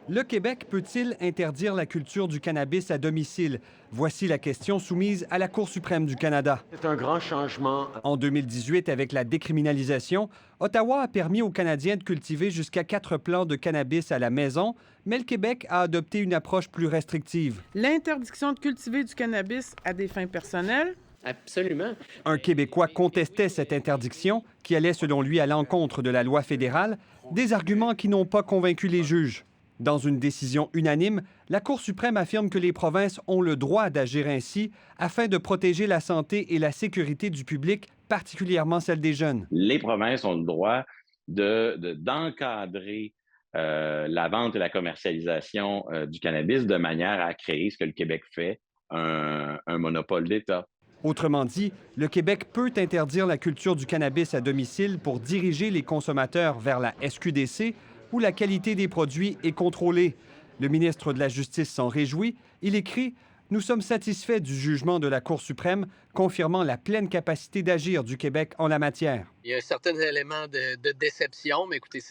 Le Québec peut-il interdire la culture du cannabis à domicile? Voici la question soumise à la Cour suprême du Canada. C'est un grand changement. En 2018, avec la décriminalisation, Ottawa a permis aux Canadiens de cultiver jusqu'à 4 plants de cannabis à la maison, mais le Québec a adopté une approche plus restrictive. L'interdiction de cultiver du cannabis à des fins personnelles. Absolument. Un Québécois contestait cette interdiction, qui allait selon lui à l'encontre de la loi fédérale, des arguments qui n'ont pas convaincu les juges. Dans une décision unanime, la Cour suprême affirme que les provinces ont le droit d'agir ainsi afin de protéger la santé et la sécurité du public, particulièrement celle des jeunes. Les provinces ont le droit d'encadrer la vente et la commercialisation du cannabis de manière à créer ce que le Québec fait, un monopole d'État. Autrement dit, le Québec peut interdire la culture du cannabis à domicile pour diriger les consommateurs vers la SQDC où la qualité des produits est contrôlée. Le ministre de la Justice s'en réjouit. Il écrit « Nous sommes satisfaits du jugement de la Cour suprême, confirmant la pleine capacité d'agir du Québec en la matière. » Il y a un certain élément de déception, mais écoutez,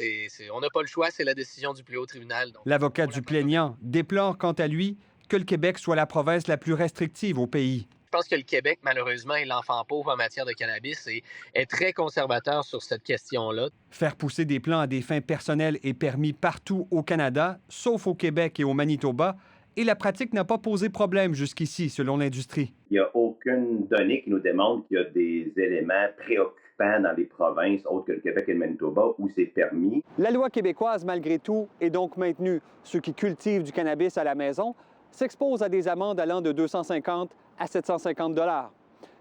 on n'a pas le choix, c'est la décision du plus haut tribunal. Donc, L'avocat du plaignant déplore quant à lui que le Québec soit la province la plus restrictive au pays. je pense que le Québec, malheureusement, est l'enfant pauvre en matière de cannabis et est très conservateur sur cette question-là. Faire pousser des plants à des fins personnelles est permis partout au Canada, sauf au Québec et au Manitoba, et la pratique n'a pas posé problème jusqu'ici, selon l'industrie. Il n'y a aucune donnée qui nous démontre qu'il y a des éléments préoccupants dans les provinces autres que le Québec et le Manitoba où c'est permis. La loi québécoise, malgré tout, est donc maintenue. Ceux qui cultivent du cannabis à la maison s'exposent à des amendes allant de 250 à 750 $.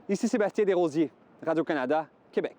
Ici Sébastien Desrosiers, Radio-Canada, Québec.